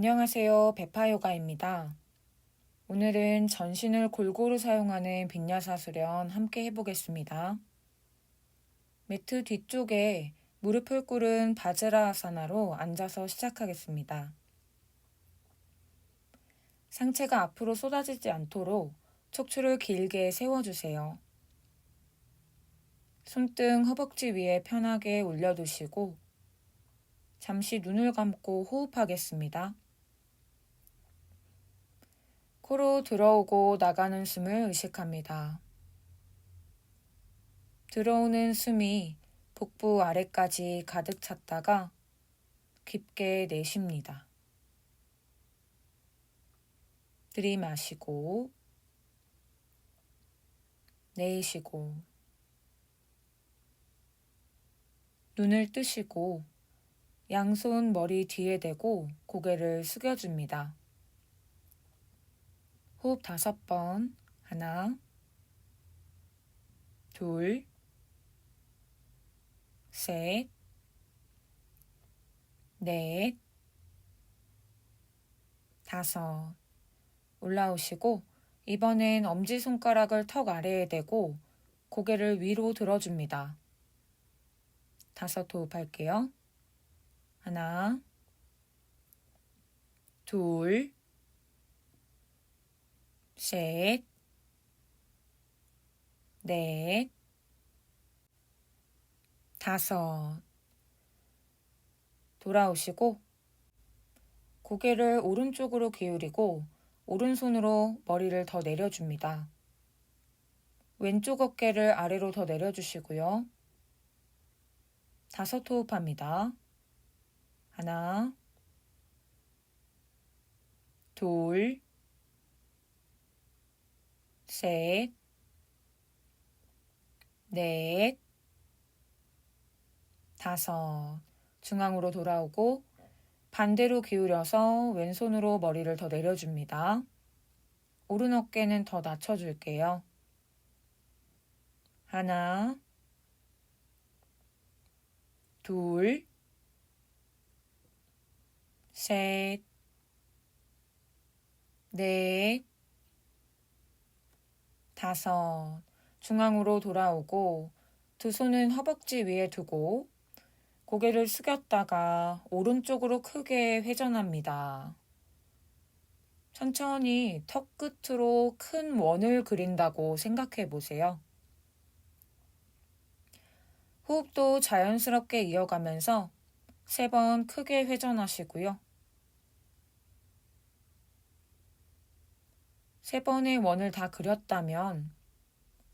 안녕하세요. 베파요가입니다. 오늘은 전신을 골고루 사용하는 빈야사 수련 함께 해보겠습니다. 매트 뒤쪽에 무릎을 꿇은 바즈라아사나로 앉아서 시작하겠습니다. 상체가 앞으로 쏟아지지 않도록 척추를 길게 세워주세요. 손등 허벅지 위에 편하게 올려두시고 잠시 눈을 감고 호흡하겠습니다. 코로 들어오고 나가는 숨을 의식합니다. 들어오는 숨이 복부 아래까지 가득 찼다가 깊게 내쉽니다. 들이마시고 내쉬고 눈을 뜨시고 양손 머리 뒤에 대고 고개를 숙여줍니다. 호흡 5번. 하나, 둘, 셋, 넷, 5. 올라오시고 이번엔 엄지손가락을 턱 아래에 대고 고개를 위로 들어줍니다. 5 호흡할게요. 하나, 둘, 셋, 넷, 5. 돌아오시고 고개를 오른쪽으로 기울이고 오른손으로 머리를 더 내려줍니다. 왼쪽 어깨를 아래로 더 내려주시고요. 5 호흡합니다. 하나, 둘, 셋, 넷, 5. 중앙으로 돌아오고 반대로 기울여서 왼손으로 머리를 더 내려줍니다. 오른 어깨는 더 낮춰줄게요. 하나, 둘, 셋, 넷, 5. 중앙으로 돌아오고 두 손은 허벅지 위에 두고 고개를 숙였다가 오른쪽으로 크게 회전합니다. 천천히 턱 끝으로 큰 원을 그린다고 생각해 보세요. 호흡도 자연스럽게 이어가면서 3번 크게 회전하시고요. 3번의 원을 다 그렸다면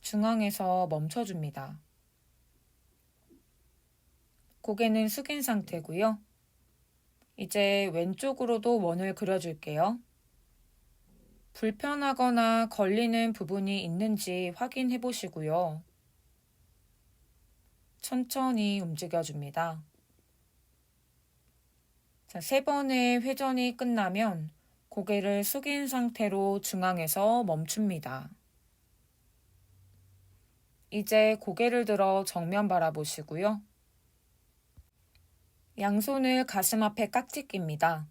중앙에서 멈춰줍니다. 고개는 숙인 상태고요. 이제 왼쪽으로도 원을 그려줄게요. 불편하거나 걸리는 부분이 있는지 확인해 보시고요. 천천히 움직여줍니다. 자, 3번의 회전이 끝나면 고개를 숙인 상태로 중앙에서 멈춥니다. 이제 고개를 들어 정면 바라보시고요. 양손을 가슴 앞에 깍지 낍니다.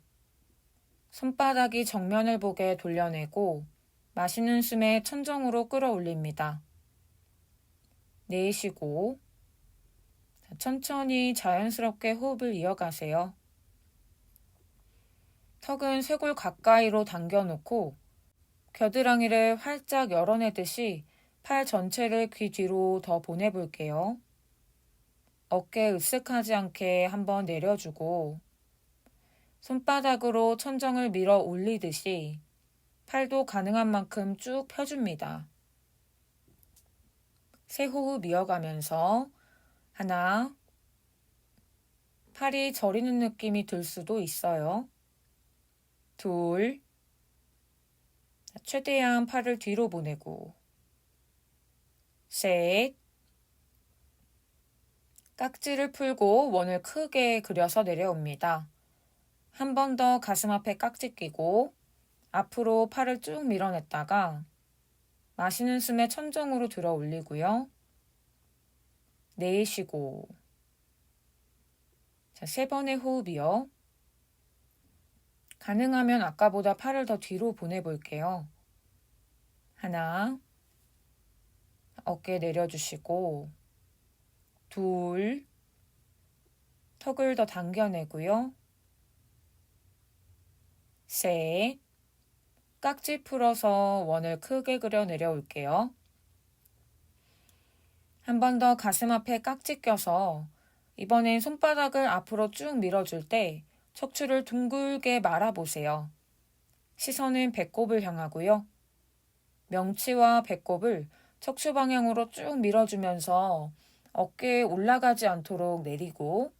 손바닥이 정면을 보게 돌려내고 마시는 숨에 천정으로 끌어올립니다. 내쉬고 천천히 자연스럽게 호흡을 이어가세요. 턱은 쇄골 가까이로 당겨놓고 겨드랑이를 활짝 열어내듯이 팔 전체를 귀 뒤로 더 보내볼게요. 어깨 으쓱하지 않게 한번 내려주고 손바닥으로 천정을 밀어 올리듯이 팔도 가능한 만큼 쭉 펴줍니다. 3 호흡 이어가면서 하나, 팔이 저리는 느낌이 들 수도 있어요. 둘, 최대한 팔을 뒤로 보내고 셋, 깍지를 풀고 원을 크게 그려서 내려옵니다. 한 번 더 가슴 앞에 깍지 끼고 앞으로 팔을 쭉 밀어냈다가 마시는 숨에 천정으로 들어 올리고요. 내쉬고 자, 3번의 호흡이요. 가능하면 아까보다 팔을 더 뒤로 보내볼게요. 하나, 어깨 내려주시고, 둘, 턱을 더 당겨내고요. 셋, 깍지 풀어서 원을 크게 그려 내려올게요. 한 번 더 가슴 앞에 깍지 껴서 이번엔 손바닥을 앞으로 쭉 밀어줄 때 척추를 둥글게 말아보세요. 시선은 배꼽을 향하고요. 명치와 배꼽을 척추 방향으로 쭉 밀어주면서 어깨에 올라가지 않도록 내리고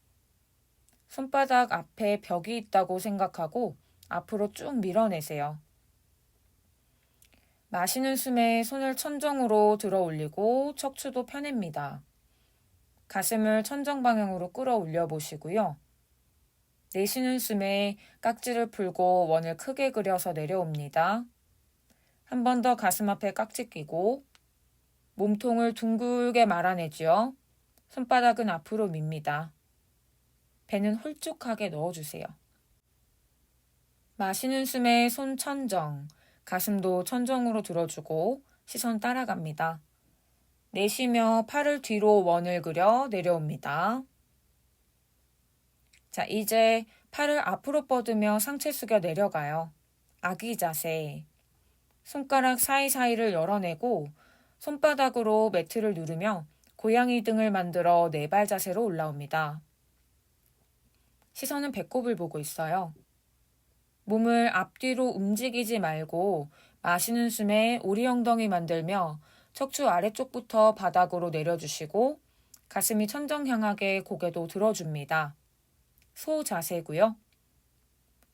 손바닥 앞에 벽이 있다고 생각하고 앞으로 쭉 밀어내세요. 마시는 숨에 손을 천정으로 들어 올리고 척추도 펴냅니다. 가슴을 천정 방향으로 끌어올려 보시고요. 내쉬는 숨에 깍지를 풀고 원을 크게 그려서 내려옵니다. 한 번 더 가슴 앞에 깍지 끼고 몸통을 둥글게 말아내죠. 손바닥은 앞으로 밉니다. 배는 홀쭉하게 넣어주세요. 마시는 숨에 손 천정, 가슴도 천정으로 들어주고 시선 따라갑니다. 내쉬며 팔을 뒤로 원을 그려 내려옵니다. 자, 이제 팔을 앞으로 뻗으며 상체 숙여 내려가요. 아기 자세. 손가락 사이사이를 열어내고 손바닥으로 매트를 누르며 고양이 등을 만들어 네발 자세로 올라옵니다. 시선은 배꼽을 보고 있어요. 몸을 앞뒤로 움직이지 말고 마시는 숨에 오리 엉덩이 만들며 척추 아래쪽부터 바닥으로 내려주시고 가슴이 천정 향하게 고개도 들어줍니다. 소 자세고요.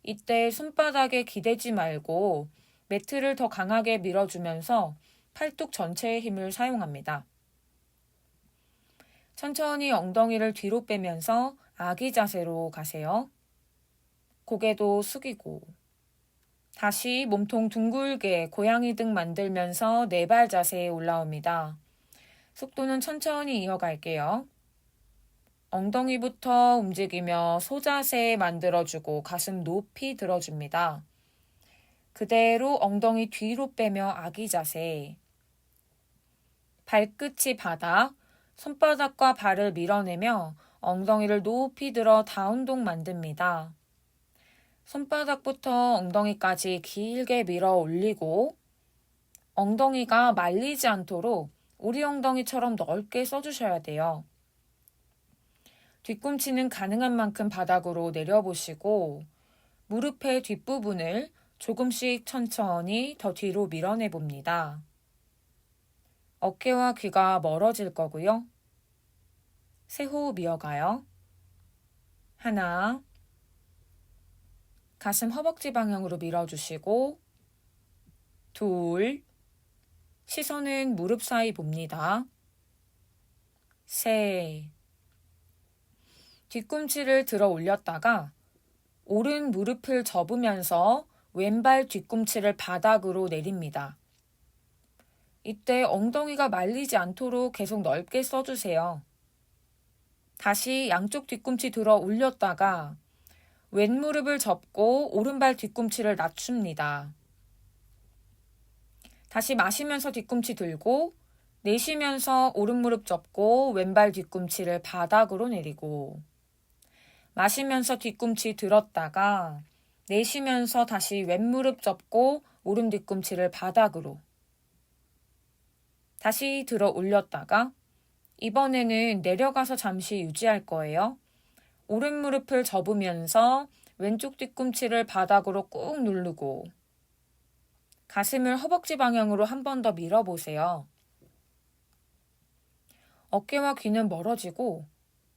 이때 손바닥에 기대지 말고 매트를 더 강하게 밀어주면서 팔뚝 전체의 힘을 사용합니다. 천천히 엉덩이를 뒤로 빼면서 아기 자세로 가세요. 고개도 숙이고 다시 몸통 둥글게 고양이 등 만들면서 네발 자세에 올라옵니다. 속도는 천천히 이어갈게요. 엉덩이부터 움직이며 소자세 만들어주고 가슴 높이 들어줍니다. 그대로 엉덩이 뒤로 빼며 아기 자세. 발끝이 바닥, 손바닥과 발을 밀어내며 엉덩이를 높이 들어 다운독 만듭니다. 손바닥부터 엉덩이까지 길게 밀어 올리고 엉덩이가 말리지 않도록 우리 엉덩이처럼 넓게 써주셔야 돼요. 뒤꿈치는 가능한 만큼 바닥으로 내려보시고 무릎의 뒷부분을 조금씩 천천히 더 뒤로 밀어내 봅니다. 어깨와 귀가 멀어질 거고요. 세 호흡 이어가요. 하나, 가슴 허벅지 방향으로 밀어주시고 둘, 시선은 무릎 사이 봅니다. 셋, 뒤꿈치를 들어 올렸다가 오른 무릎을 접으면서 왼발 뒤꿈치를 바닥으로 내립니다. 이때 엉덩이가 말리지 않도록 계속 넓게 써주세요. 다시 양쪽 뒤꿈치 들어 올렸다가 왼무릎을 접고 오른발 뒤꿈치를 낮춥니다. 다시 마시면서 뒤꿈치 들고 내쉬면서 오른무릎 접고 왼발 뒤꿈치를 바닥으로 내리고 마시면서 뒤꿈치 들었다가 내쉬면서 다시 왼무릎 접고 오른 뒤꿈치를 바닥으로 다시 들어 올렸다가 이번에는 내려가서 잠시 유지할 거예요. 오른 무릎을 접으면서 왼쪽 뒤꿈치를 바닥으로 꾹 누르고 가슴을 허벅지 방향으로 한 번 더 밀어보세요. 어깨와 귀는 멀어지고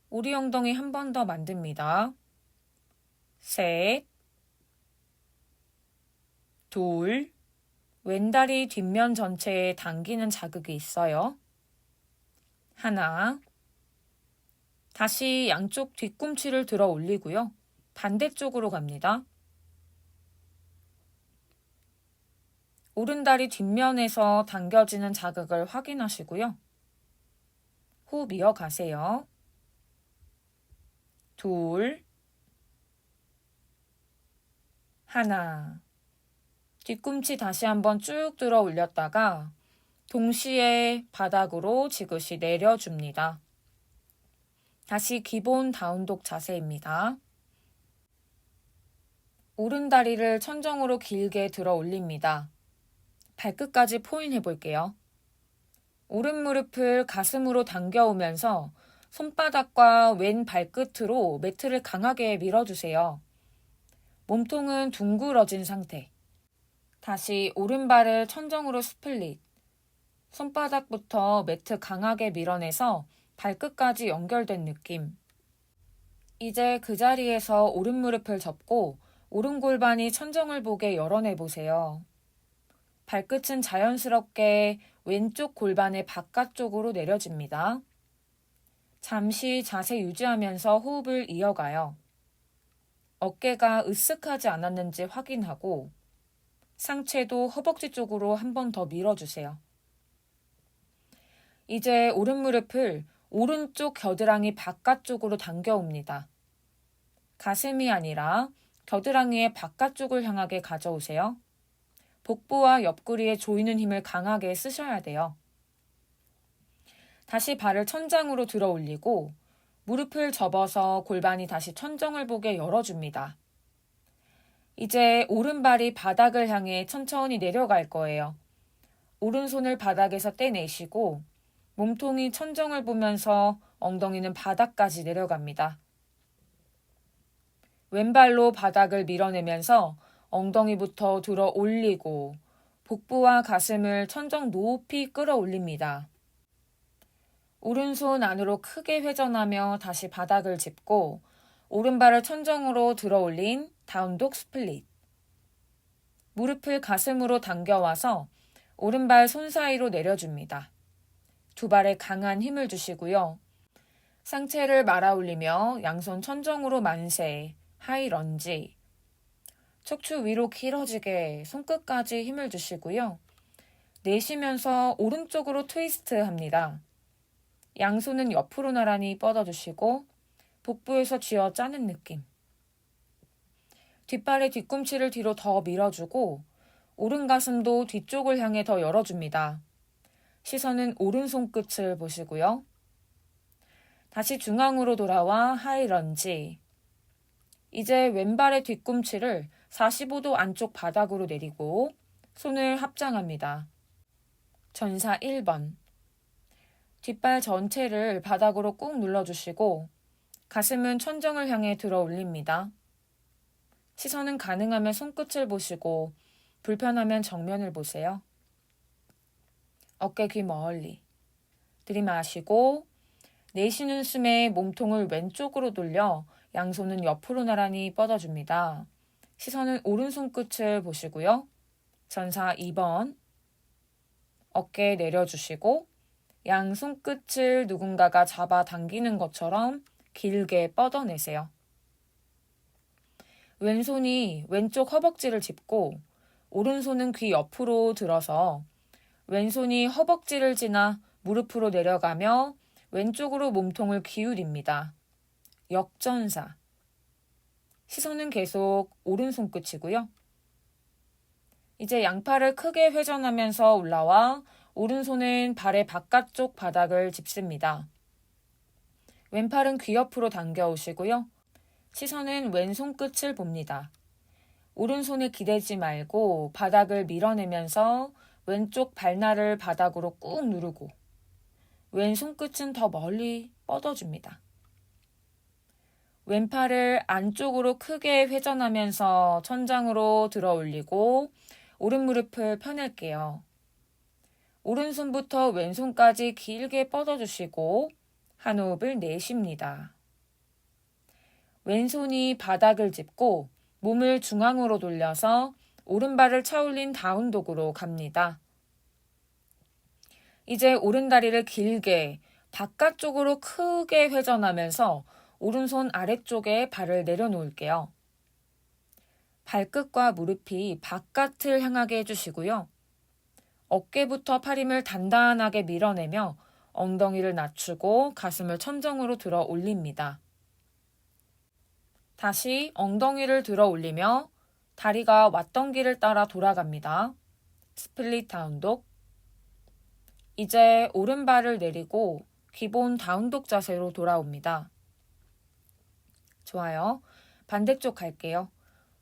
우리 엉덩이 한 번 더 만듭니다. 셋, 둘, 왼다리 뒷면 전체에 당기는 자극이 있어요. 하나, 다시 양쪽 뒤꿈치를 들어 올리고요. 반대쪽으로 갑니다. 오른다리 뒷면에서 당겨지는 자극을 확인하시고요. 호흡 이어가세요. 둘, 하나. 뒤꿈치 다시 한번 쭉 들어 올렸다가 동시에 바닥으로 지그시 내려줍니다. 다시 기본 다운독 자세입니다. 오른다리를 천정으로 길게 들어 올립니다. 발끝까지 포인해 볼게요. 오른 무릎을 가슴으로 당겨오면서 손바닥과 왼 발끝으로 매트를 강하게 밀어주세요. 몸통은 둥그러진 상태. 다시 오른발을 천정으로 스플릿. 손바닥부터 매트 강하게 밀어내서 발끝까지 연결된 느낌. 이제 그 자리에서 오른 무릎을 접고 오른 골반이 천정을 보게 열어내 보세요. 발끝은 자연스럽게 왼쪽 골반의 바깥쪽으로 내려집니다. 잠시 자세 유지하면서 호흡을 이어가요. 어깨가 으쓱하지 않았는지 확인하고 상체도 허벅지 쪽으로 한 번 더 밀어주세요. 이제 오른 무릎을 오른쪽 겨드랑이 바깥쪽으로 당겨옵니다. 가슴이 아니라 겨드랑이의 바깥쪽을 향하게 가져오세요. 복부와 옆구리에 조이는 힘을 강하게 쓰셔야 돼요. 다시 발을 천장으로 들어 올리고 무릎을 접어서 골반이 다시 천정을 보게 열어줍니다. 이제 오른발이 바닥을 향해 천천히 내려갈 거예요. 오른손을 바닥에서 떼내시고 몸통이 천정을 보면서 엉덩이는 바닥까지 내려갑니다. 왼발로 바닥을 밀어내면서 엉덩이부터 들어 올리고 복부와 가슴을 천정 높이 끌어올립니다. 오른손 안으로 크게 회전하며 다시 바닥을 짚고 오른발을 천정으로 들어 올린 다운독 스플릿. 무릎을 가슴으로 당겨와서 오른발 손 사이로 내려줍니다. 두 발에 강한 힘을 주시고요. 상체를 말아 올리며 양손 천정으로 만세, 하이 런지. 척추 위로 길어지게 손끝까지 힘을 주시고요. 내쉬면서 오른쪽으로 트위스트 합니다. 양손은 옆으로 나란히 뻗어주시고 복부에서 쥐어 짜는 느낌. 뒷발의 뒤꿈치를 뒤로 더 밀어주고 오른 가슴도 뒤쪽을 향해 더 열어줍니다. 시선은 오른손 끝을 보시고요. 다시 중앙으로 돌아와 하이 런지. 이제 왼발의 뒤꿈치를 45도 안쪽 바닥으로 내리고 손을 합장합니다. 전사 1번. 뒷발 전체를 바닥으로 꾹 눌러주시고 가슴은 천정을 향해 들어 올립니다. 시선은 가능하면 손끝을 보시고 불편하면 정면을 보세요. 어깨 귀 멀리. 들이마시고 내쉬는 숨에 몸통을 왼쪽으로 돌려 양손은 옆으로 나란히 뻗어줍니다. 시선은 오른손 끝을 보시고요. 전사 2번. 어깨 내려주시고 양손 끝을 누군가가 잡아 당기는 것처럼 길게 뻗어내세요. 왼손이 왼쪽 허벅지를 짚고 오른손은 귀 옆으로 들어서 왼손이 허벅지를 지나 무릎으로 내려가며 왼쪽으로 몸통을 기울입니다. 역전사. 시선은 계속 오른손 끝이고요. 이제 양팔을 크게 회전하면서 올라와 오른손은 발의 바깥쪽 바닥을 짚습니다. 왼팔은 귀 옆으로 당겨오시고요. 시선은 왼손 끝을 봅니다. 오른손에 기대지 말고 바닥을 밀어내면서 왼쪽 발날을 바닥으로 꾹 누르고 왼손 끝은 더 멀리 뻗어줍니다. 왼팔을 안쪽으로 크게 회전하면서 천장으로 들어 올리고 오른 무릎을 펴낼게요. 오른손부터 왼손까지 길게 뻗어주시고 한 호흡을 내쉽니다. 왼손이 바닥을 짚고 몸을 중앙으로 돌려서 오른발을 차올린 다운독으로 갑니다. 이제 오른다리를 길게 바깥쪽으로 크게 회전하면서 오른손 아래쪽에 발을 내려놓을게요. 발끝과 무릎이 바깥을 향하게 해주시고요. 어깨부터 팔힘을 단단하게 밀어내며 엉덩이를 낮추고 가슴을 천정으로 들어 올립니다. 다시 엉덩이를 들어 올리며 다리가 왔던 길을 따라 돌아갑니다. 스플릿 다운독. 이제 오른발을 내리고 기본 다운독 자세로 돌아옵니다. 좋아요. 반대쪽 갈게요.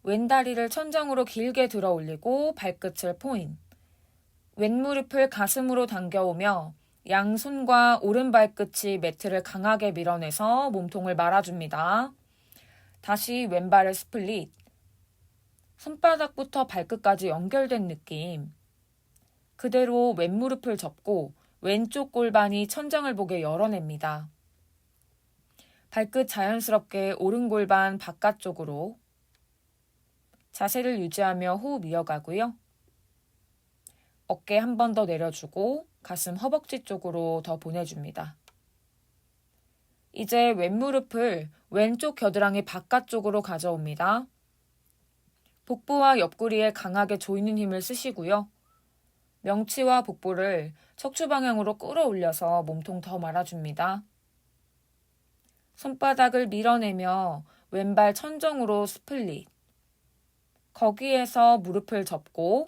왼다리를 천장으로 길게 들어 올리고 발끝을 포인. 왼무릎을 가슴으로 당겨오며 양손과 오른발끝이 매트를 강하게 밀어내서 몸통을 말아줍니다. 다시 왼발을 스플릿. 손바닥부터 발끝까지 연결된 느낌. 그대로 왼무릎을 접고 왼쪽 골반이 천장을 보게 열어냅니다. 발끝 자연스럽게 오른 골반 바깥쪽으로. 자세를 유지하며 호흡 이어가고요. 어깨 한 번 더 내려주고 가슴 허벅지 쪽으로 더 보내줍니다. 이제 왼무릎을 왼쪽 겨드랑이 바깥쪽으로 가져옵니다. 복부와 옆구리에 강하게 조이는 힘을 쓰시고요. 명치와 복부를 척추 방향으로 끌어올려서 몸통 더 말아줍니다. 손바닥을 밀어내며 왼발 천정으로 스플릿. 거기에서 무릎을 접고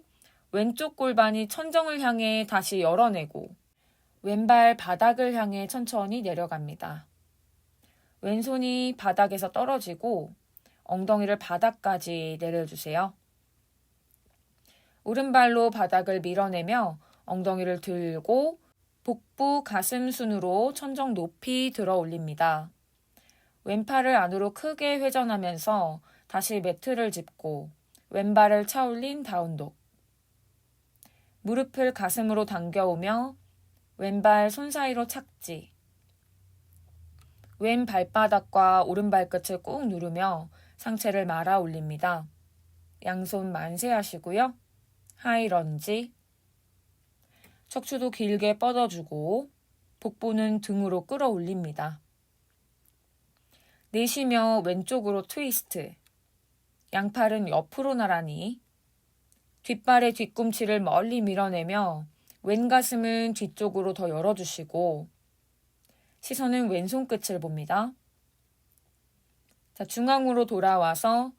왼쪽 골반이 천정을 향해 다시 열어내고 왼발 바닥을 향해 천천히 내려갑니다. 왼손이 바닥에서 떨어지고 엉덩이를 바닥까지 내려주세요. 오른발로 바닥을 밀어내며 엉덩이를 들고 복부 가슴 순으로 천정 높이 들어 올립니다. 왼팔을 안으로 크게 회전하면서 다시 매트를 짚고 왼발을 차올린 다운독. 무릎을 가슴으로 당겨오며 왼발 손 사이로 착지. 왼 발바닥과 오른 발끝을 꾹 누르며 상체를 말아 올립니다. 양손 만세하시고요. 하이런지. 척추도 길게 뻗어주고 복부는 등으로 끌어올립니다. 내쉬며 왼쪽으로 트위스트. 양팔은 옆으로 나란히. 뒷발의 뒤꿈치를 멀리 밀어내며 왼 가슴은 뒤쪽으로 더 열어주시고 시선은 왼손 끝을 봅니다. 자, 중앙으로 돌아와서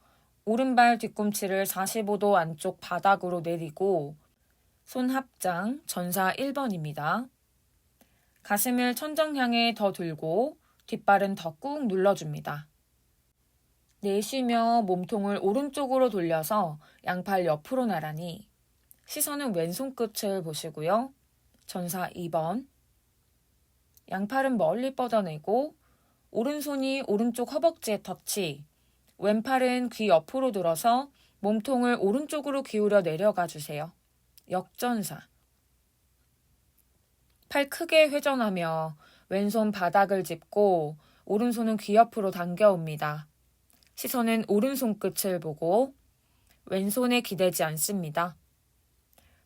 오른발 뒤꿈치를 45도 안쪽 바닥으로 내리고 손 합장 전사 1번입니다. 가슴을 천정 향해 더 들고 뒷발은 더 꾹 눌러줍니다. 내쉬며 몸통을 오른쪽으로 돌려서 양팔 옆으로 나란히. 시선은 왼손 끝을 보시고요. 전사 2번. 양팔은 멀리 뻗어내고 오른손이 오른쪽 허벅지에 터치. 왼팔은 귀 옆으로 들어서 몸통을 오른쪽으로 기울여 내려가 주세요. 역전사. 팔 크게 회전하며 왼손 바닥을 짚고 오른손은 귀 옆으로 당겨옵니다. 시선은 오른손 끝을 보고 왼손에 기대지 않습니다.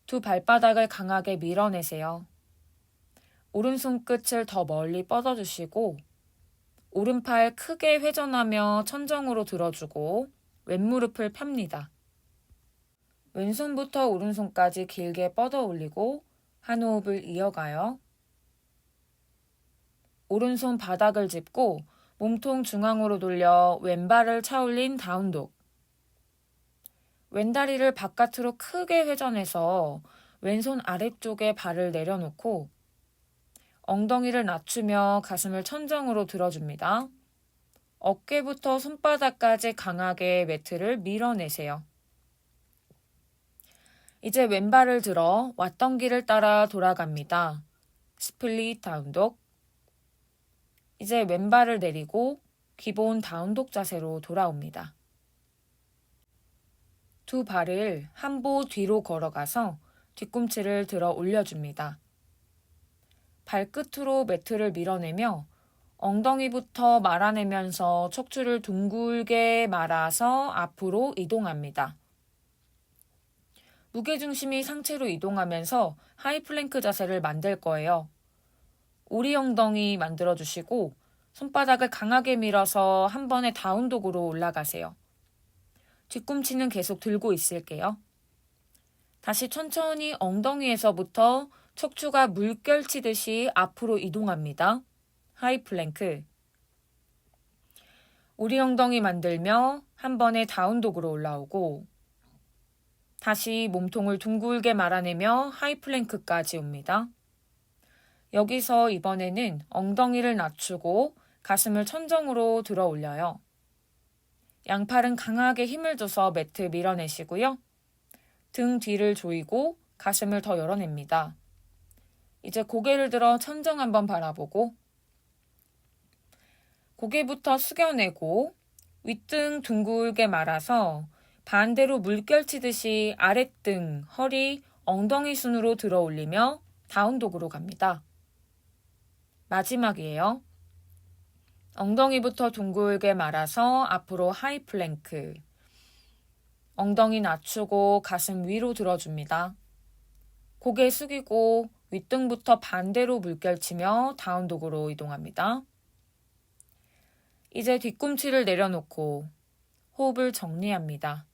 두 발바닥을 강하게 밀어내세요. 오른손 끝을 더 멀리 뻗어주시고 오른팔 크게 회전하며 천정으로 들어주고 왼무릎을 펴니다. 왼손부터 오른손까지 길게 뻗어 올리고 한 호흡을 이어가요. 오른손 바닥을 짚고 몸통 중앙으로 돌려 왼발을 차올린 다운독. 왼다리를 바깥으로 크게 회전해서 왼손 아래쪽에 발을 내려놓고 엉덩이를 낮추며 가슴을 천정으로 들어줍니다. 어깨부터 손바닥까지 강하게 매트를 밀어내세요. 이제 왼발을 들어 왔던 길을 따라 돌아갑니다. 스플릿 다운독. 이제 왼발을 내리고 기본 다운독 자세로 돌아옵니다. 두 발을 한보 뒤로 걸어가서 뒤꿈치를 들어 올려줍니다. 발끝으로 매트를 밀어내며 엉덩이부터 말아내면서 척추를 둥글게 말아서 앞으로 이동합니다. 무게중심이 상체로 이동하면서 하이플랭크 자세를 만들 거예요. 오리 엉덩이 만들어주시고 손바닥을 강하게 밀어서 한 번에 다운독으로 올라가세요. 뒤꿈치는 계속 들고 있을게요. 다시 천천히 엉덩이에서부터 척추가 물결 치듯이 앞으로 이동합니다. 하이플랭크. 오리 엉덩이 만들며 한 번에 다운독으로 올라오고 다시 몸통을 둥글게 말아내며 하이플랭크까지 옵니다. 여기서 이번에는 엉덩이를 낮추고 가슴을 천정으로 들어 올려요. 양팔은 강하게 힘을 줘서 매트 밀어내시고요. 등 뒤를 조이고 가슴을 더 열어냅니다. 이제 고개를 들어 천정 한번 바라보고 고개부터 숙여내고 윗등 둥글게 말아서 반대로 물결 치듯이 아랫등, 허리, 엉덩이 순으로 들어 올리며 다운독으로 갑니다. 마지막이에요. 엉덩이부터 둥글게 말아서 앞으로 하이플랭크. 엉덩이 낮추고 가슴 위로 들어줍니다. 고개 숙이고 윗등부터 반대로 물결치며 다운독으로 이동합니다. 이제 뒤꿈치를 내려놓고 호흡을 정리합니다.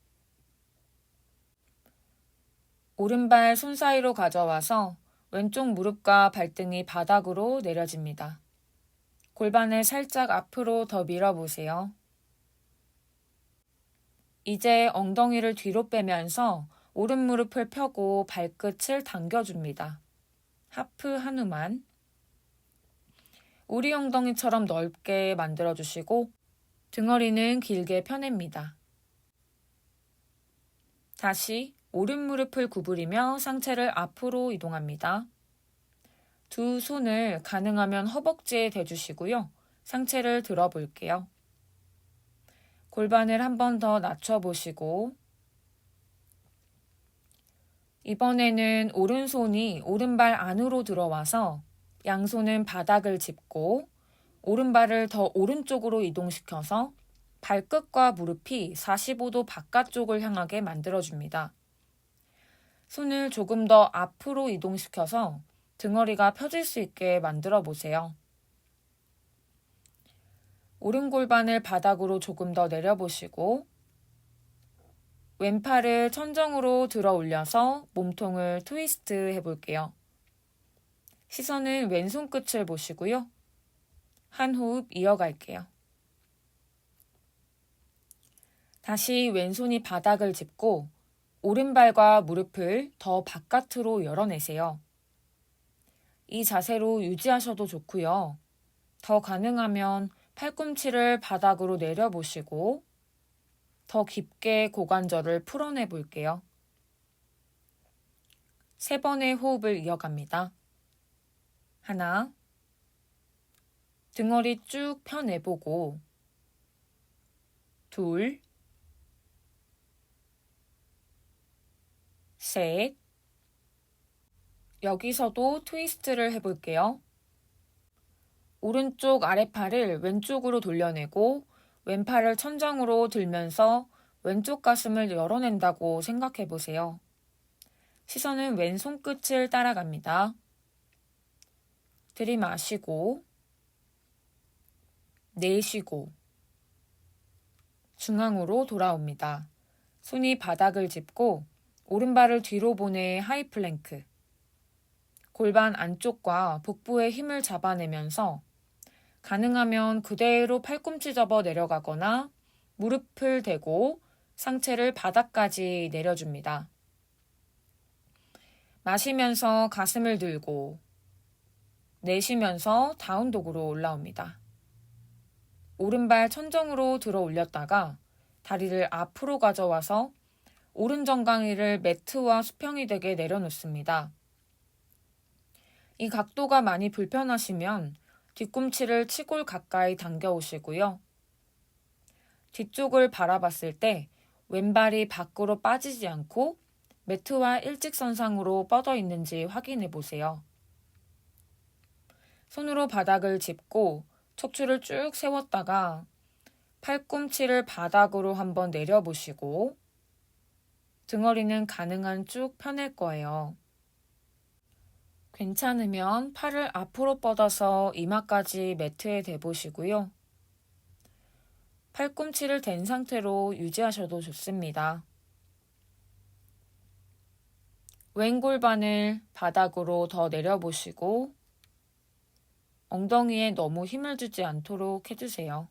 오른발 손 사이로 가져와서 왼쪽 무릎과 발등이 바닥으로 내려집니다. 골반을 살짝 앞으로 더 밀어보세요. 이제 엉덩이를 뒤로 빼면서 오른 무릎을 펴고 발끝을 당겨줍니다. 하프 한우만. 우리 엉덩이처럼 넓게 만들어주시고 등허리는 길게 펴냅니다. 다시 오른 무릎을 구부리며 상체를 앞으로 이동합니다. 두 손을 가능하면 허벅지에 대주시고요. 상체를 들어볼게요. 골반을 한 번 더 낮춰보시고 이번에는 오른손이 오른발 안으로 들어와서 양손은 바닥을 짚고 오른발을 더 오른쪽으로 이동시켜서 발끝과 무릎이 45도 바깥쪽을 향하게 만들어줍니다. 손을 조금 더 앞으로 이동시켜서 등허리가 펴질 수 있게 만들어 보세요. 오른 골반을 바닥으로 조금 더 내려보시고 왼팔을 천정으로 들어 올려서 몸통을 트위스트 해볼게요. 시선은 왼손 끝을 보시고요. 한 호흡 이어갈게요. 다시 왼손이 바닥을 짚고 오른발과 무릎을 더 바깥으로 열어내세요. 이 자세로 유지하셔도 좋고요. 더 가능하면 팔꿈치를 바닥으로 내려보시고 더 깊게 고관절을 풀어내 볼게요. 3번의 호흡을 이어갑니다. 하나, 등허리 쭉 펴내보고 둘, 셋, 여기서도 트위스트를 해볼게요. 오른쪽 아랫팔을 왼쪽으로 돌려내고 왼팔을 천장으로 들면서 왼쪽 가슴을 열어낸다고 생각해 보세요. 시선은 왼손 끝을 따라갑니다. 들이마시고 내쉬고 중앙으로 돌아옵니다. 손이 바닥을 짚고 오른발을 뒤로 보내 하이플랭크. 골반 안쪽과 복부에 힘을 잡아내면서 가능하면 그대로 팔꿈치 접어 내려가거나 무릎을 대고 상체를 바닥까지 내려줍니다. 마시면서 가슴을 들고 내쉬면서 다운독으로 올라옵니다. 오른발 천정으로 들어 올렸다가 다리를 앞으로 가져와서 오른 정강이를 매트와 수평이 되게 내려놓습니다. 이 각도가 많이 불편하시면 뒤꿈치를 치골 가까이 당겨오시고요. 뒤쪽을 바라봤을 때 왼발이 밖으로 빠지지 않고 매트와 일직선상으로 뻗어 있는지 확인해 보세요. 손으로 바닥을 짚고 척추를 쭉 세웠다가 팔꿈치를 바닥으로 한번 내려보시고 등허리는 가능한 쭉 펴낼 거예요. 괜찮으면 팔을 앞으로 뻗어서 이마까지 매트에 대보시고요. 팔꿈치를 댄 상태로 유지하셔도 좋습니다. 왼 골반을 바닥으로 더 내려보시고 엉덩이에 너무 힘을 주지 않도록 해주세요.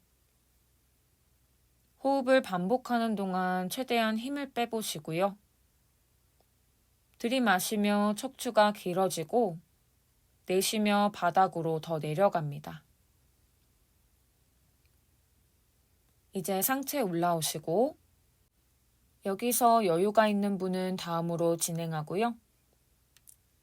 호흡을 반복하는 동안 최대한 힘을 빼보시고요. 들이마시며 척추가 길어지고 내쉬며 바닥으로 더 내려갑니다. 이제 상체에 올라오시고 여기서 여유가 있는 분은 다음으로 진행하고요.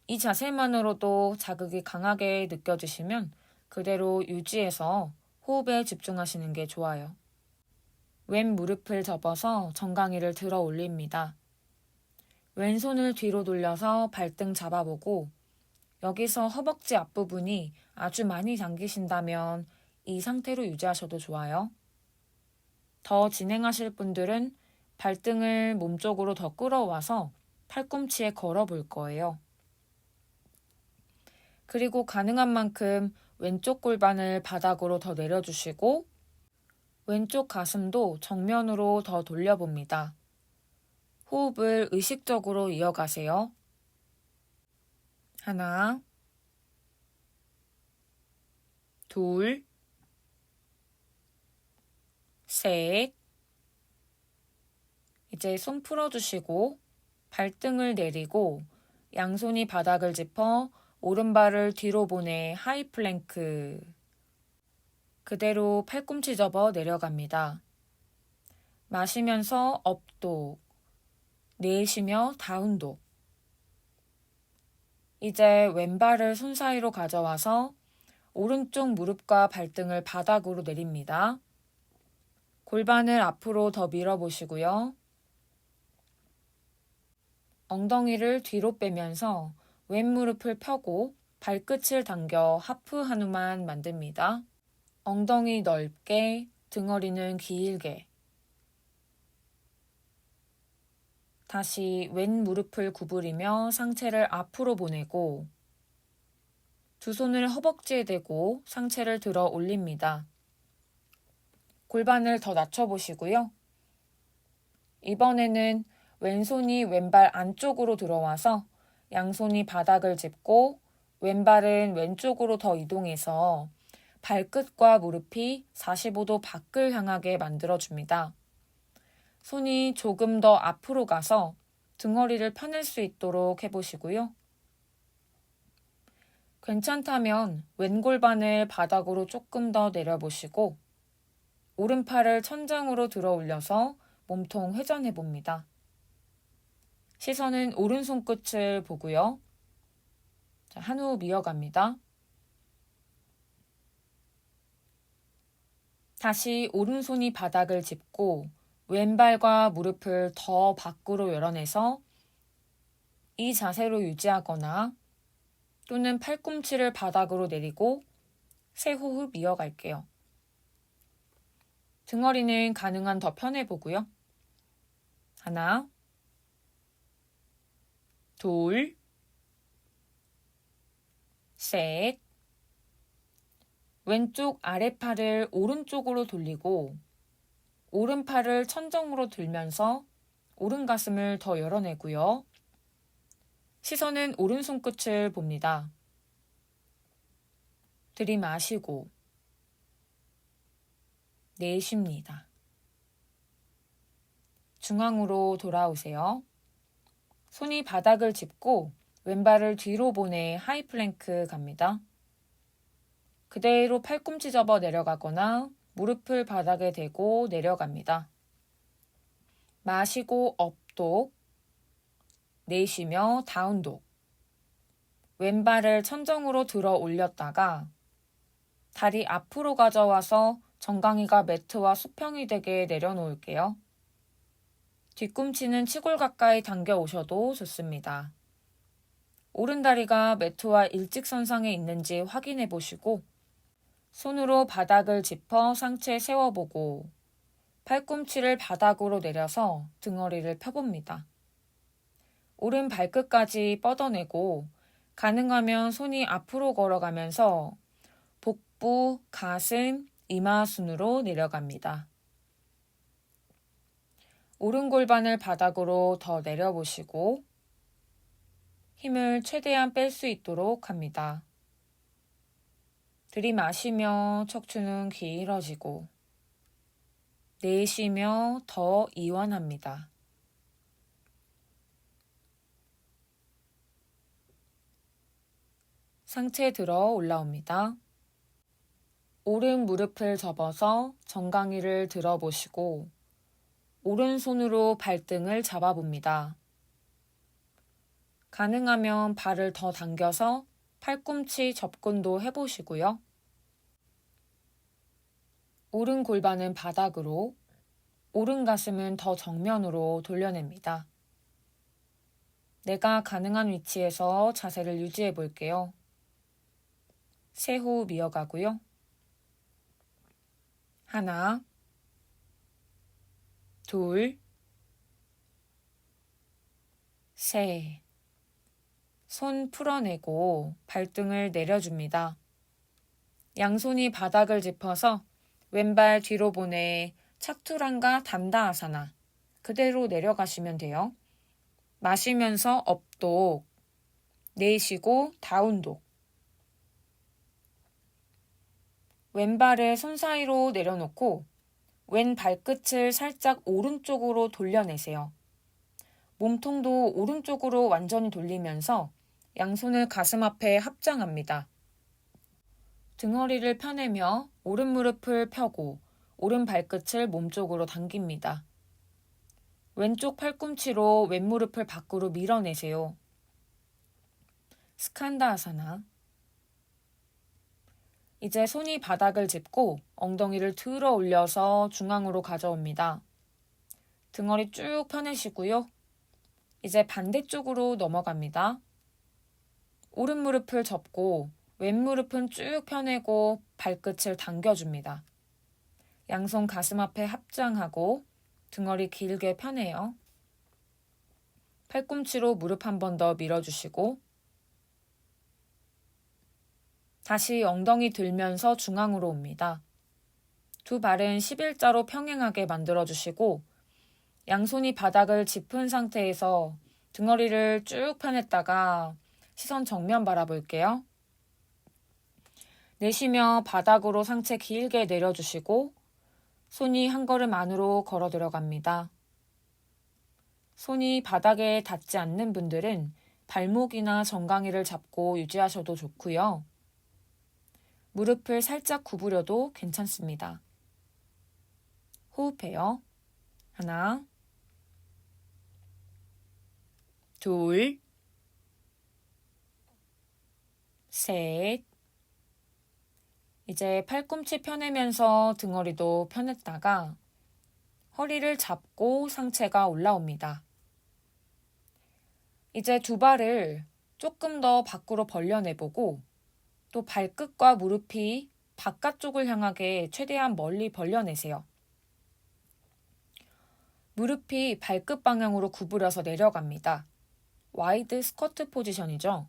이 자세만으로도 자극이 강하게 느껴지시면 그대로 유지해서 호흡에 집중하시는 게 좋아요. 왼 무릎을 접어서 정강이를 들어 올립니다. 왼손을 뒤로 돌려서 발등 잡아보고 여기서 허벅지 앞부분이 아주 많이 당기신다면 이 상태로 유지하셔도 좋아요. 더 진행하실 분들은 발등을 몸쪽으로 더 끌어와서 팔꿈치에 걸어 볼 거예요. 그리고 가능한 만큼 왼쪽 골반을 바닥으로 더 내려주시고 왼쪽 가슴도 정면으로 더 돌려봅니다. 호흡을 의식적으로 이어가세요. 하나, 둘, 셋. 이제 손 풀어주시고 발등을 내리고 양손이 바닥을 짚어 오른발을 뒤로 보내 하이플랭크. 그대로 팔꿈치 접어 내려갑니다. 마시면서 업독, 내쉬며 다운독. 이제 왼발을 손 사이로 가져와서 오른쪽 무릎과 발등을 바닥으로 내립니다. 골반을 앞으로 더 밀어보시고요. 엉덩이를 뒤로 빼면서 왼 무릎을 펴고 발끝을 당겨 하프 한우만 만듭니다. 엉덩이 넓게, 등허리는 길게. 다시 왼 무릎을 구부리며 상체를 앞으로 보내고 두 손을 허벅지에 대고 상체를 들어 올립니다. 골반을 더 낮춰보시고요. 이번에는 왼손이 왼발 안쪽으로 들어와서 양손이 바닥을 짚고 왼발은 왼쪽으로 더 이동해서 발끝과 무릎이 45도 밖을 향하게 만들어줍니다. 손이 조금 더 앞으로 가서 등허리를 펴낼 수 있도록 해보시고요. 괜찮다면 왼 골반을 바닥으로 조금 더 내려보시고 오른팔을 천장으로 들어 올려서 몸통 회전해봅니다. 시선은 오른손 끝을 보고요. 자, 한 호흡 이어갑니다. 다시 오른손이 바닥을 짚고 왼발과 무릎을 더 밖으로 열어내서 이 자세로 유지하거나 또는 팔꿈치를 바닥으로 내리고 세 호흡 이어갈게요. 등허리는 가능한 더 편해보고요. 하나, 둘, 셋. 왼쪽 아랫팔을 오른쪽으로 돌리고 오른팔을 천정으로 들면서 오른 가슴을 더 열어내고요. 시선은 오른손 끝을 봅니다. 들이마시고 내쉽니다. 중앙으로 돌아오세요. 손이 바닥을 짚고 왼발을 뒤로 보내 하이플랭크 갑니다. 그대로 팔꿈치 접어 내려가거나 무릎을 바닥에 대고 내려갑니다. 마시고 업독, 내쉬며 다운독. 왼발을 천정으로 들어 올렸다가 다리 앞으로 가져와서 정강이가 매트와 수평이 되게 내려놓을게요. 뒤꿈치는 치골 가까이 당겨 오셔도 좋습니다. 오른다리가 매트와 일직선상에 있는지 확인해 보시고 손으로 바닥을 짚어 상체 세워보고 팔꿈치를 바닥으로 내려서 등허리를 펴봅니다. 오른 발끝까지 뻗어내고 가능하면 손이 앞으로 걸어가면서 복부, 가슴, 이마 순으로 내려갑니다. 오른 골반을 바닥으로 더 내려보시고 힘을 최대한 뺄 수 있도록 합니다. 들이마시며 척추는 길어지고 내쉬며 더 이완합니다. 상체에 들어 올라옵니다. 오른 무릎을 접어서 정강이를 들어보시고 오른손으로 발등을 잡아봅니다. 가능하면 발을 더 당겨서 팔꿈치 접근도 해보시고요. 오른 골반은 바닥으로, 오른 가슴은 더 정면으로 돌려냅니다. 내가 가능한 위치에서 자세를 유지해 볼게요. 세 호흡 이어가고요. 하나, 둘, 셋. 손 풀어내고 발등을 내려줍니다. 양손이 바닥을 짚어서 왼발 뒤로 보내 차투란가 단다아사나 그대로 내려가시면 돼요. 마시면서 업독, 내쉬고 다운독. 왼발을 손 사이로 내려놓고 왼 발끝을 살짝 오른쪽으로 돌려내세요. 몸통도 오른쪽으로 완전히 돌리면서 양손을 가슴 앞에 합장합니다. 등허리를 펴내며 오른 무릎을 펴고 오른 발끝을 몸쪽으로 당깁니다. 왼쪽 팔꿈치로 왼무릎을 밖으로 밀어내세요. 스칸다아사나. 이제 손이 바닥을 짚고 엉덩이를 들어 올려서 중앙으로 가져옵니다. 등허리 쭉 펴내시고요. 이제 반대쪽으로 넘어갑니다. 오른 무릎을 접고 왼 무릎은 쭉 펴내고 발끝을 당겨줍니다. 양손 가슴 앞에 합장하고 등허리 길게 펴내요. 팔꿈치로 무릎 한 번 더 밀어주시고 다시 엉덩이 들면서 중앙으로 옵니다. 두 발은 11자로 평행하게 만들어주시고 양손이 바닥을 짚은 상태에서 등허리를 쭉 펴냈다가 시선 정면 바라볼게요. 내쉬며 바닥으로 상체 길게 내려주시고 손이 한 걸음 안으로 걸어 들어갑니다. 손이 바닥에 닿지 않는 분들은 발목이나 정강이를 잡고 유지하셔도 좋고요. 무릎을 살짝 구부려도 괜찮습니다. 호흡해요. 하나, 둘, 셋. 이제 팔꿈치 펴내면서 등허리도 펴냈다가 허리를 잡고 상체가 올라옵니다. 이제 두 발을 조금 더 밖으로 벌려내보고 또 발끝과 무릎이 바깥쪽을 향하게 최대한 멀리 벌려내세요. 무릎이 발끝 방향으로 구부려서 내려갑니다. 와이드 스쿼트 포지션이죠.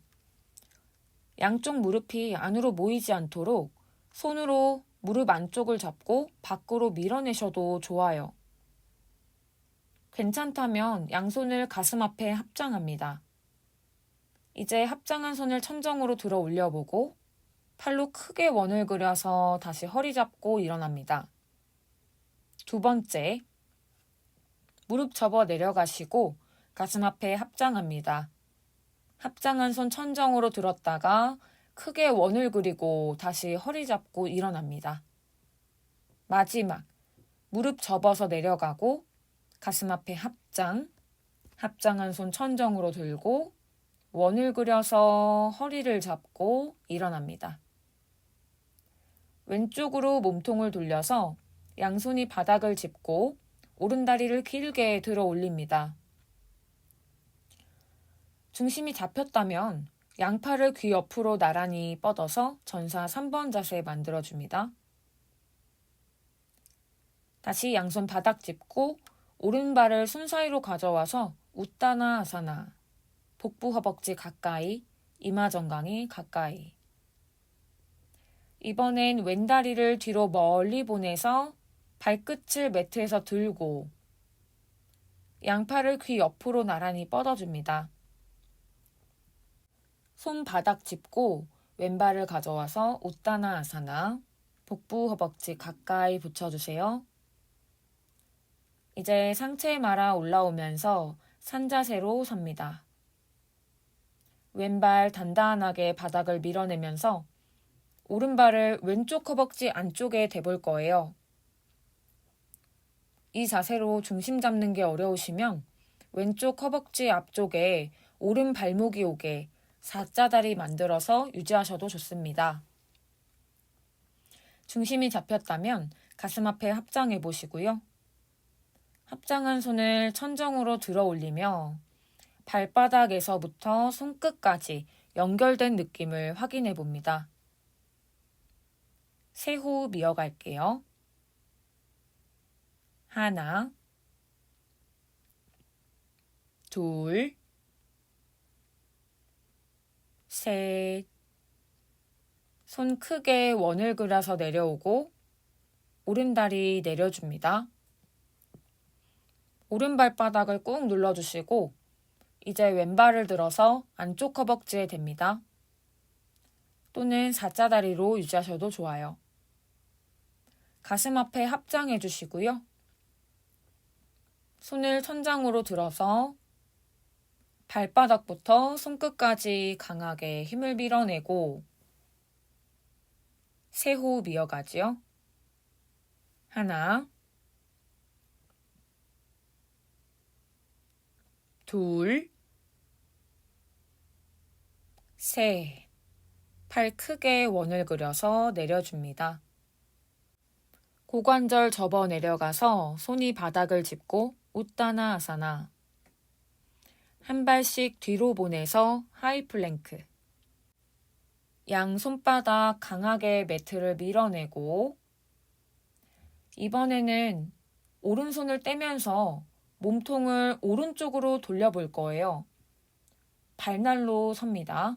양쪽 무릎이 안으로 모이지 않도록 손으로 무릎 안쪽을 잡고 밖으로 밀어내셔도 좋아요. 괜찮다면 양손을 가슴 앞에 합장합니다. 이제 합장한 손을 천정으로 들어 올려보고 팔로 크게 원을 그려서 다시 허리 잡고 일어납니다. 두 번째, 무릎 접어 내려가시고 가슴 앞에 합장합니다. 합장한 손 천정으로 들었다가 크게 원을 그리고 다시 허리 잡고 일어납니다. 마지막, 무릎 접어서 내려가고 가슴 앞에 합장, 합장한 손 천정으로 들고 원을 그려서 허리를 잡고 일어납니다. 왼쪽으로 몸통을 돌려서 양손이 바닥을 짚고 오른다리를 길게 들어 올립니다. 중심이 잡혔다면 양팔을 귀 옆으로 나란히 뻗어서 전사 3번 자세 만들어줍니다. 다시 양손 바닥 짚고 오른발을 손 사이로 가져와서 우따나 아사나, 복부 허벅지 가까이, 이마 정강이 가까이. 이번엔 왼다리를 뒤로 멀리 보내서 발끝을 매트에서 들고 양팔을 귀 옆으로 나란히 뻗어줍니다. 손 바닥 짚고 왼발을 가져와서 우따나 아사나, 복부 허벅지 가까이 붙여주세요. 이제 상체 말아 올라오면서 산자세로 섭니다. 왼발 단단하게 바닥을 밀어내면서 오른발을 왼쪽 허벅지 안쪽에 대볼 거예요. 이 자세로 중심 잡는 게 어려우시면 왼쪽 허벅지 앞쪽에 오른 발목이 오게 X자다리 만들어서 유지하셔도 좋습니다. 중심이 잡혔다면 가슴 앞에 합장해 보시고요. 합장한 손을 천정으로 들어 올리며 발바닥에서부터 손끝까지 연결된 느낌을 확인해 봅니다. 세 호흡 이어갈게요. 하나, 둘, 셋. 손 크게 원을 그려서 내려오고 오른다리 내려줍니다. 오른 발바닥을 꾹 눌러주시고 이제 왼발을 들어서 안쪽 허벅지에 댑니다. 또는 X자다리로 유지하셔도 좋아요. 가슴 앞에 합장해 주시고요. 손을 천장으로 들어서 발바닥부터 손끝까지 강하게 힘을 밀어내고 세 호흡 이어가지요. 하나, 둘, 셋. 팔 크게 원을 그려서 내려줍니다. 고관절 접어 내려가서 손이 바닥을 짚고 우따나 아사나. 한 발씩 뒤로 보내서 하이 플랭크. 양 손바닥 강하게 매트를 밀어내고 이번에는 오른손을 떼면서 몸통을 오른쪽으로 돌려볼 거예요. 발날로 섭니다.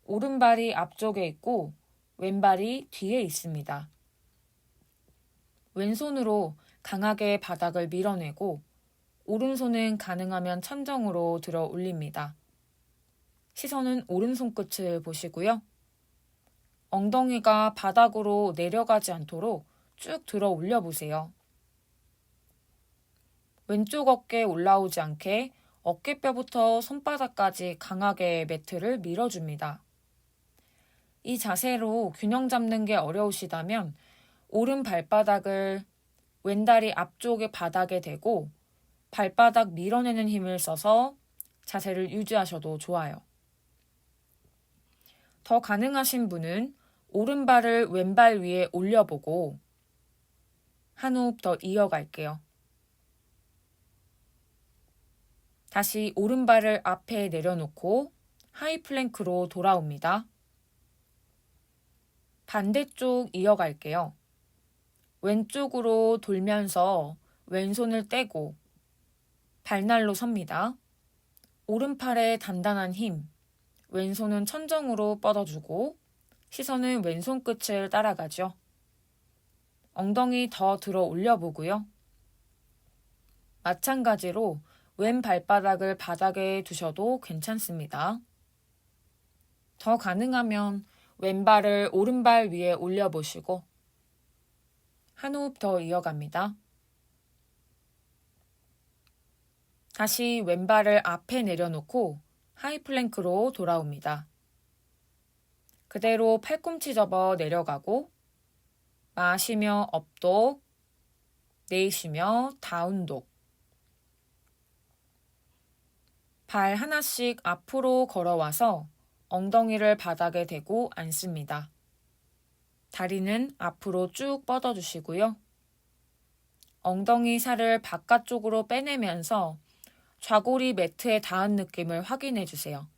오른발이 앞쪽에 있고 왼발이 뒤에 있습니다. 왼손으로 강하게 바닥을 밀어내고 오른손은 가능하면 천정으로 들어 올립니다. 시선은 오른손 끝을 보시고요. 엉덩이가 바닥으로 내려가지 않도록 쭉 들어 올려보세요. 왼쪽 어깨 올라오지 않게 어깨뼈부터 손바닥까지 강하게 매트를 밀어줍니다. 이 자세로 균형 잡는 게 어려우시다면 오른 발바닥을 왼다리 앞쪽의 바닥에 대고 발바닥 밀어내는 힘을 써서 자세를 유지하셔도 좋아요. 더 가능하신 분은 오른발을 왼발 위에 올려보고 한 호흡 더 이어갈게요. 다시 오른발을 앞에 내려놓고 하이 플랭크로 돌아옵니다. 반대쪽 이어갈게요. 왼쪽으로 돌면서 왼손을 떼고 발날로 섭니다. 오른팔에 단단한 힘, 왼손은 천정으로 뻗어주고 시선은 왼손 끝을 따라가죠. 엉덩이 더 들어 올려보고요. 마찬가지로 왼 발바닥을 바닥에 두셔도 괜찮습니다. 더 가능하면 왼발을 오른발 위에 올려보시고 한 호흡 더 이어갑니다. 다시 왼발을 앞에 내려놓고 하이 플랭크로 돌아옵니다. 그대로 팔꿈치 접어 내려가고 마시며 업독, 내쉬며 다운독. 발 하나씩 앞으로 걸어와서 엉덩이를 바닥에 대고 앉습니다. 다리는 앞으로 쭉 뻗어주시고요. 엉덩이 살을 바깥쪽으로 빼내면서 좌골이 매트에 닿은 느낌을 확인해 주세요.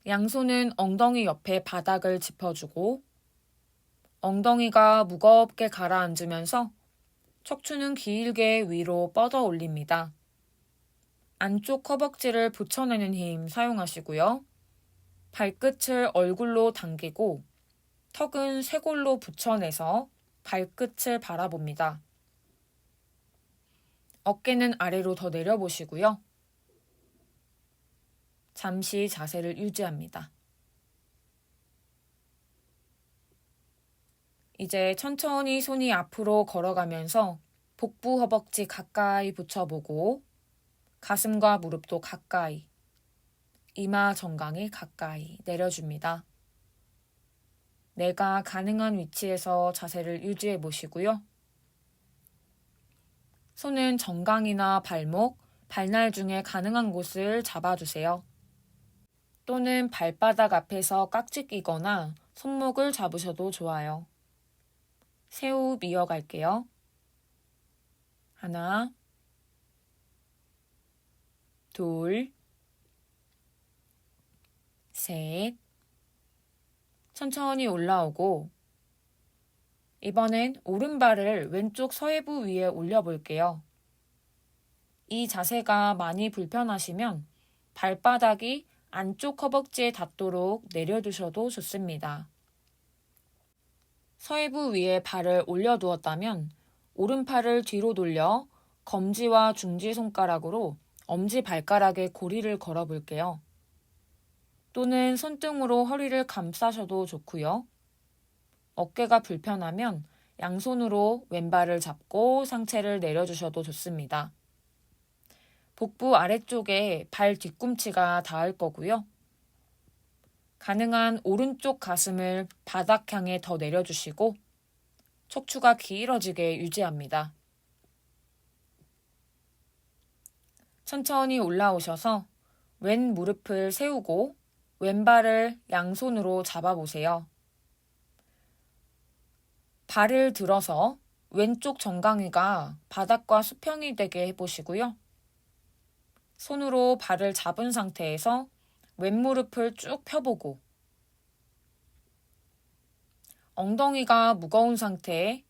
양손은 엉덩이 옆에 바닥을 짚어주고 엉덩이가 무겁게 가라앉으면서 척추는 길게 위로 뻗어 올립니다. 안쪽 허벅지를 붙여내는 힘 사용하시고요. 발끝을 얼굴로 당기고 턱은 쇄골로 붙여내서 발끝을 바라봅니다. 어깨는 아래로 더 내려보시고요. 잠시 자세를 유지합니다. 이제 천천히 손이 앞으로 걸어가면서 복부 허벅지 가까이 붙여보고 가슴과 무릎도 가까이 이마 정강이 가까이 내려줍니다. 내가 가능한 위치에서 자세를 유지해 보시고요. 손은 정강이나 발목, 발날 중에 가능한 곳을 잡아주세요. 또는 발바닥 앞에서 깍지 끼거나 손목을 잡으셔도 좋아요. 세 호흡 이어갈게요. 하나, 둘, 셋. 천천히 올라오고 이번엔 오른발을 왼쪽 서해부 위에 올려볼게요. 이 자세가 많이 불편하시면 발바닥이 안쪽 허벅지에 닿도록 내려두셔도 좋습니다. 서해부 위에 발을 올려두었다면 오른팔을 뒤로 돌려 검지와 중지 손가락으로 엄지 발가락에 고리를 걸어볼게요. 또는 손등으로 허리를 감싸셔도 좋고요. 어깨가 불편하면 양손으로 왼발을 잡고 상체를 내려주셔도 좋습니다. 복부 아래쪽에 발 뒤꿈치가 닿을 거고요. 가능한 오른쪽 가슴을 바닥 향해 더 내려주시고 척추가 길어지게 유지합니다. 천천히 올라오셔서 왼 무릎을 세우고 왼발을 양손으로 잡아보세요. 발을 들어서 왼쪽 정강이가 바닥과 수평이 되게 해보시고요. 손으로 발을 잡은 상태에서 왼무릎을 쭉 펴보고 엉덩이가 무거운 상태에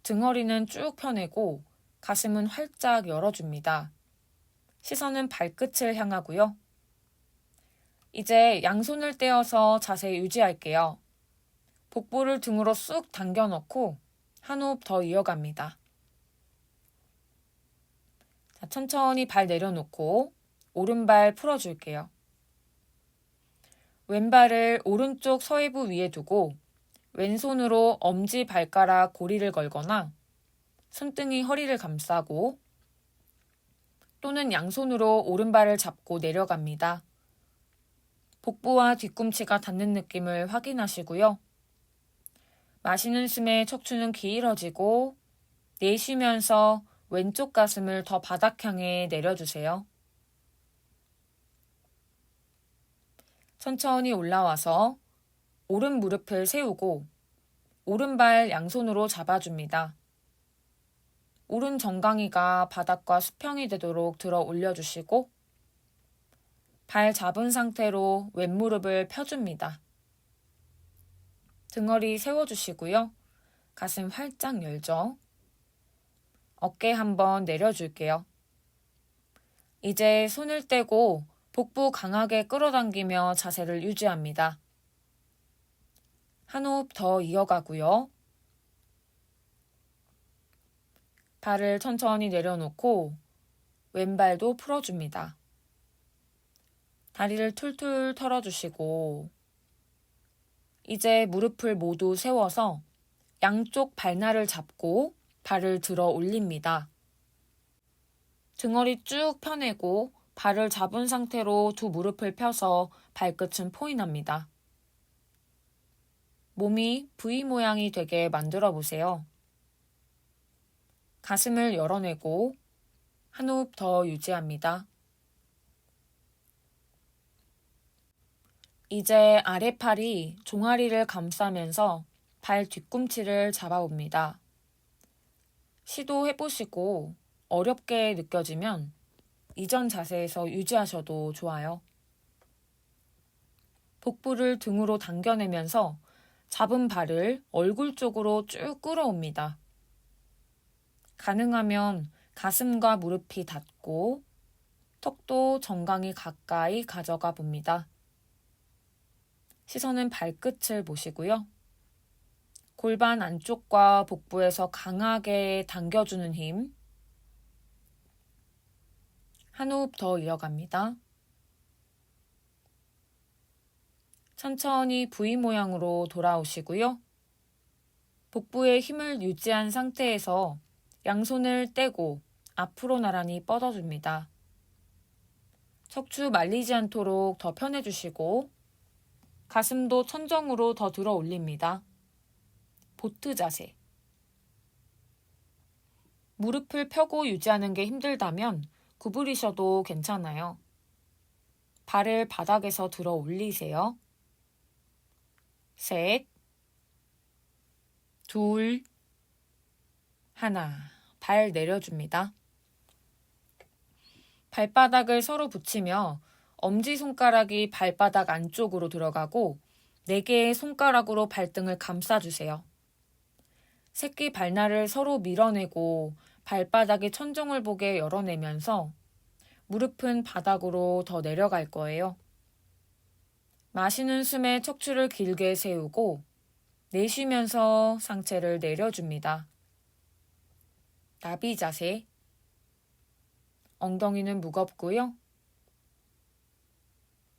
등허리는 쭉 펴내고 가슴은 활짝 열어줍니다. 시선은 발끝을 향하고요. 이제 양손을 떼어서 자세 유지할게요. 복부를 등으로 쑥 당겨 넣고 한 호흡 더 이어갑니다. 자, 천천히 발 내려놓고 오른발 풀어줄게요. 왼발을 오른쪽 서해부 위에 두고 왼손으로 엄지 발가락 고리를 걸거나 손등이 허리를 감싸고 또는 양손으로 오른발을 잡고 내려갑니다. 복부와 뒤꿈치가 닿는 느낌을 확인하시고요. 마시는 숨에 척추는 길어지고 내쉬면서 왼쪽 가슴을 더 바닥 향해 내려주세요. 천천히 올라와서 오른 무릎을 세우고 오른발 양손으로 잡아줍니다. 오른 정강이가 바닥과 수평이 되도록 들어 올려주시고 발 잡은 상태로 왼무릎을 펴줍니다. 등허리 세워주시고요. 가슴 활짝 열죠. 어깨 한번 내려줄게요. 이제 손을 떼고 복부 강하게 끌어당기며 자세를 유지합니다. 한 호흡 더 이어가고요. 발을 천천히 내려놓고 왼발도 풀어줍니다. 다리를 툴툴 털어주시고 이제 무릎을 모두 세워서 양쪽 발날을 잡고 발을 들어 올립니다. 등허리 쭉 펴내고 발을 잡은 상태로 두 무릎을 펴서 발끝은 포인합니다. 몸이 V 모양이 되게 만들어 보세요. 가슴을 열어내고 한 호흡 더 유지합니다. 이제 아래팔이 종아리를 감싸면서 발 뒤꿈치를 잡아봅니다. 시도해보시고 어렵게 느껴지면 이전 자세에서 유지하셔도 좋아요. 복부를 등으로 당겨내면서 잡은 발을 얼굴 쪽으로 쭉 끌어옵니다. 가능하면 가슴과 무릎이 닿고 턱도 정강이 가까이 가져가 봅니다. 시선은 발끝을 보시고요. 골반 안쪽과 복부에서 강하게 당겨주는 힘. 한 호흡 더 이어갑니다. 천천히 V 모양으로 돌아오시고요. 복부에 힘을 유지한 상태에서 양손을 떼고 앞으로 나란히 뻗어줍니다. 척추 말리지 않도록 더 편해주시고 가슴도 천정으로 더 들어 올립니다. 보트 자세. 무릎을 펴고 유지하는 게 힘들다면 구부리셔도 괜찮아요. 발을 바닥에서 들어 올리세요. 셋, 둘, 하나. 발 내려줍니다. 발바닥을 서로 붙이며 엄지손가락이 발바닥 안쪽으로 들어가고 4개의 손가락으로 발등을 감싸주세요. 새끼 발날을 서로 밀어내고 발바닥이 천정을 보게 열어내면서 무릎은 바닥으로 더 내려갈 거예요. 마시는 숨에 척추를 길게 세우고 내쉬면서 상체를 내려줍니다. 나비 자세. 엉덩이는 무겁고요.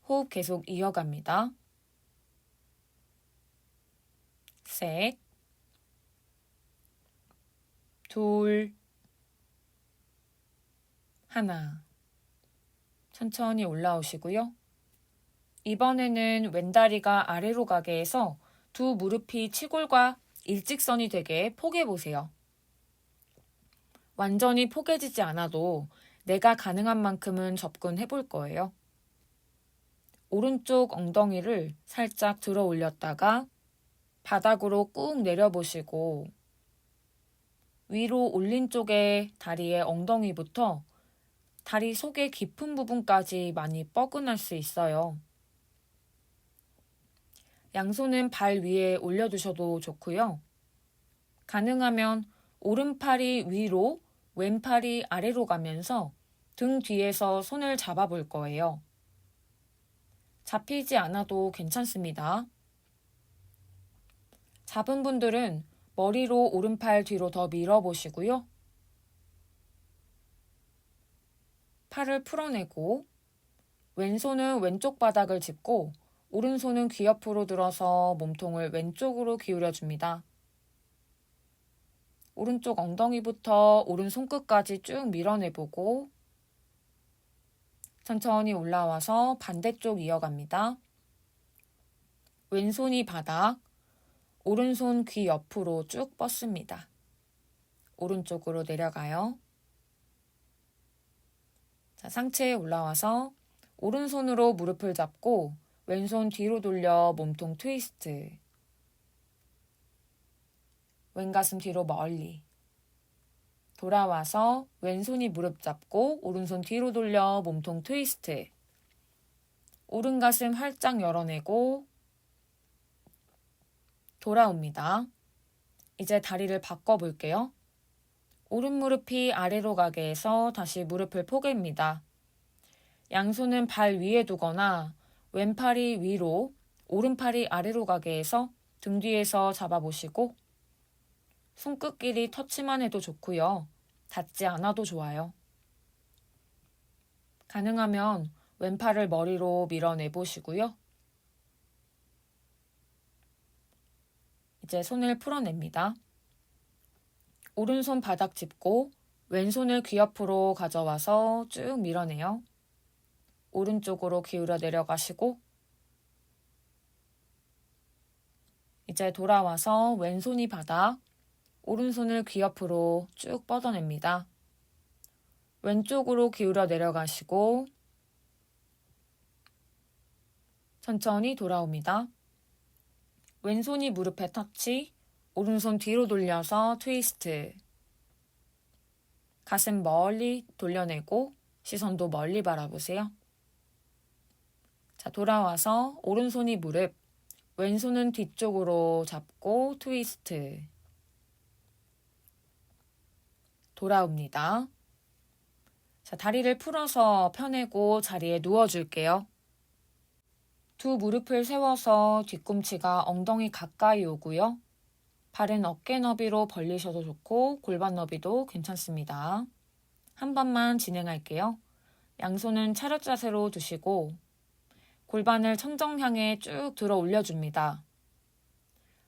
호흡 계속 이어갑니다. 셋, 둘, 하나. 천천히 올라오시고요. 이번에는 왼다리가 아래로 가게 해서 두 무릎이 치골과 일직선이 되게 포개보세요. 완전히 포개지지 않아도 내가 가능한 만큼은 접근해 볼 거예요. 오른쪽 엉덩이를 살짝 들어 올렸다가 바닥으로 꾹 내려보시고 위로 올린 쪽에 다리의 엉덩이부터 다리 속의 깊은 부분까지 많이 뻐근할 수 있어요. 양손은 발 위에 올려두셔도 좋고요. 가능하면 오른팔이 위로, 왼팔이 아래로 가면서 등 뒤에서 손을 잡아볼 거예요. 잡히지 않아도 괜찮습니다. 잡은 분들은 머리로 오른팔 뒤로 더 밀어보시고요. 팔을 풀어내고 왼손은 왼쪽 바닥을 짚고 오른손은 귀 옆으로 들어서 몸통을 왼쪽으로 기울여줍니다. 오른쪽 엉덩이부터 오른손끝까지 쭉 밀어내보고 천천히 올라와서 반대쪽 이어갑니다. 왼손이 바닥, 오른손 귀 옆으로 쭉 뻗습니다. 오른쪽으로 내려가요. 자, 상체에 올라와서 오른손으로 무릎을 잡고 왼손 뒤로 돌려 몸통 트위스트. 왼가슴 뒤로 멀리. 돌아와서 왼손이 무릎 잡고 오른손 뒤로 돌려 몸통 트위스트. 오른가슴 활짝 열어내고 돌아옵니다. 이제 다리를 바꿔볼게요. 오른 무릎이 아래로 가게 해서 다시 무릎을 포개입니다. 양손은 발 위에 두거나 왼팔이 위로, 오른팔이 아래로 가게 해서 등 뒤에서 잡아보시고 손끝끼리 터치만 해도 좋고요. 닿지 않아도 좋아요. 가능하면 왼팔을 머리로 밀어내보시고요. 이제 손을 풀어냅니다. 오른손 바닥 짚고 왼손을 귀 옆으로 가져와서 쭉 밀어내요. 오른쪽으로 기울여 내려가시고 이제 돌아와서 왼손이 바닥, 오른손을 귀 옆으로 쭉 뻗어냅니다. 왼쪽으로 기울여 내려가시고 천천히 돌아옵니다. 왼손이 무릎에 터치, 오른손 뒤로 돌려서 트위스트. 가슴 멀리 돌려내고 시선도 멀리 바라보세요. 자, 돌아와서 오른손이 무릎, 왼손은 뒤쪽으로 잡고 트위스트. 돌아옵니다. 자, 다리를 풀어서 펴내고 자리에 누워줄게요. 두 무릎을 세워서 뒤꿈치가 엉덩이 가까이 오고요. 발은 어깨 너비로 벌리셔도 좋고 골반 너비도 괜찮습니다. 한 번만 진행할게요. 양손은 차렷 자세로 두시고 골반을 천정 향해 쭉 들어 올려줍니다.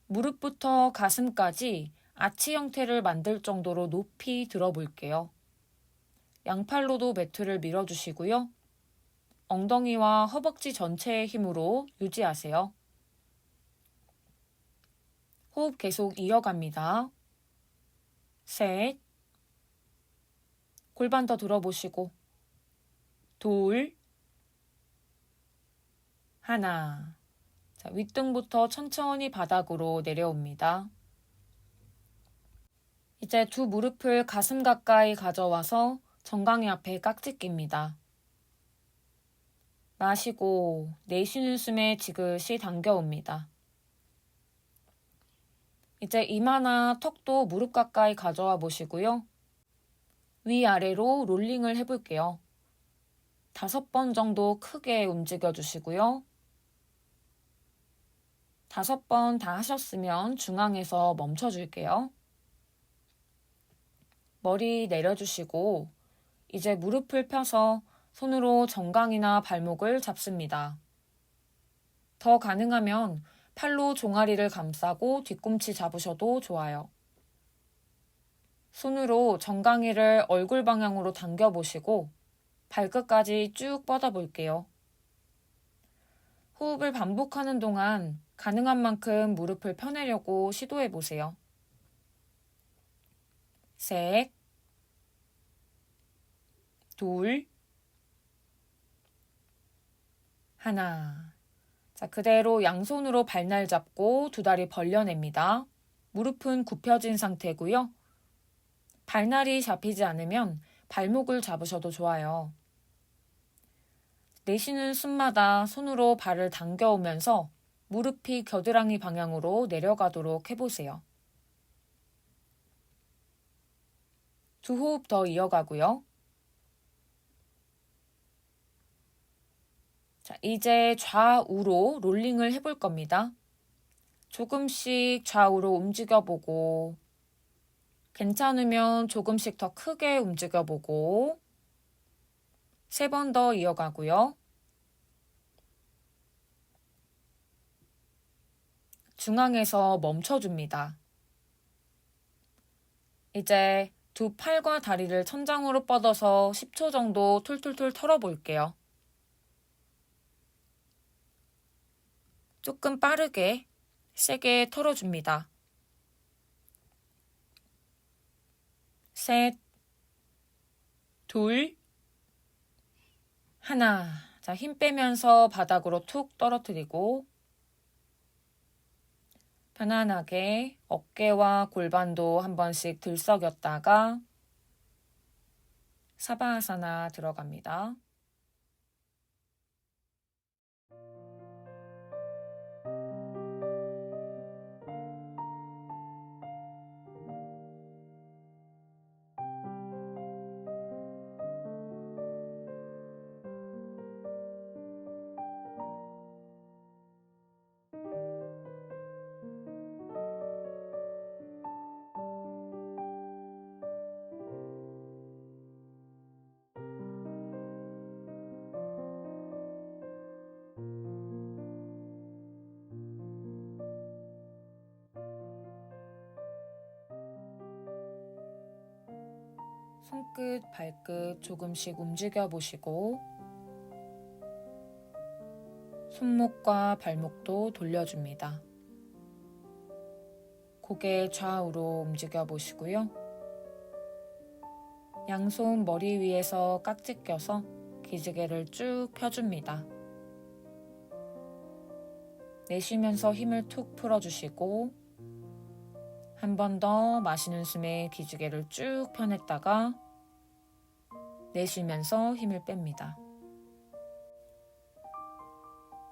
무릎부터 가슴까지 아치 형태를 만들 정도로 높이 들어 볼게요. 양팔로도 매트를 밀어주시고요. 엉덩이와 허벅지 전체의 힘으로 유지하세요. 호흡 계속 이어갑니다. 셋, 골반 더 들어보시고, 둘, 하나. 자, 윗등부터 천천히 바닥으로 내려옵니다. 이제 두 무릎을 가슴 가까이 가져와서 정강이 앞에 깍지 낍니다. 마시고 내쉬는 숨에 지그시 당겨옵니다. 이제 이마나 턱도 무릎 가까이 가져와 보시고요. 위아래로 롤링을 해볼게요. 5번 정도 크게 움직여 주시고요. 5번 다 하셨으면 중앙에서 멈춰 줄게요. 머리 내려주시고 이제 무릎을 펴서 손으로 정강이나 발목을 잡습니다. 더 가능하면 팔로 종아리를 감싸고 뒤꿈치 잡으셔도 좋아요. 손으로 정강이를 얼굴 방향으로 당겨보시고 발끝까지 쭉 뻗어볼게요. 호흡을 반복하는 동안 가능한 만큼 무릎을 펴내려고 시도해보세요. 셋, 둘, 하나. 자, 그대로 양손으로 발날 잡고 두 다리 벌려냅니다. 무릎은 굽혀진 상태고요. 발날이 잡히지 않으면 발목을 잡으셔도 좋아요. 내쉬는 숨마다 손으로 발을 당겨오면서 무릎이 겨드랑이 방향으로 내려가도록 해보세요. 두 호흡 더 이어가고요. 자, 이제 좌우로 롤링을 해볼 겁니다. 조금씩 좌우로 움직여보고 괜찮으면 조금씩 더 크게 움직여보고 3번 더 이어가고요. 중앙에서 멈춰줍니다. 이제 두 팔과 다리를 천장으로 뻗어서 10초 정도 툴툴툴 털어볼게요. 조금 빠르게 세게 털어줍니다. 셋, 둘, 하나. 자, 힘 빼면서 바닥으로 툭 떨어뜨리고 편안하게 어깨와 골반도 한 번씩 들썩였다가 사바아사나 들어갑니다. 손끝, 발끝 조금씩 움직여 보시고 손목과 발목도 돌려줍니다. 고개 좌우로 움직여 보시고요. 양손 머리 위에서 깍지 껴서 기지개를 쭉 펴줍니다. 내쉬면서 힘을 툭 풀어주시고 한 번 더 마시는 숨에 기지개를 쭉 펴냈다가 내쉬면서 힘을 뺍니다.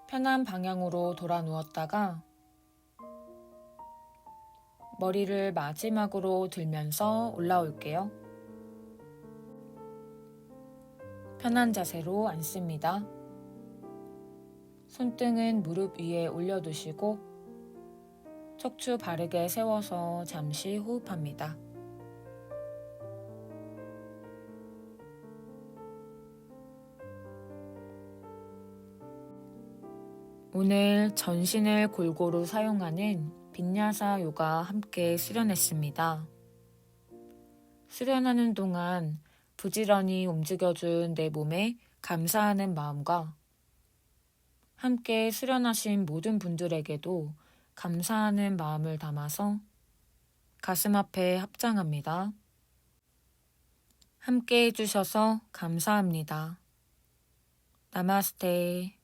편한 방향으로 돌아 누웠다가 머리를 마지막으로 들면서 올라올게요. 편한 자세로 앉습니다. 손등은 무릎 위에 올려두시고 척추 바르게 세워서 잠시 호흡합니다. 오늘 전신을 골고루 사용하는 빈야사 요가 함께 수련했습니다. 수련하는 동안 부지런히 움직여준 내 몸에 감사하는 마음과 함께 수련하신 모든 분들에게도 감사하는 마음을 담아서 가슴 앞에 합장합니다. 함께 해주셔서 감사합니다. 나마스테.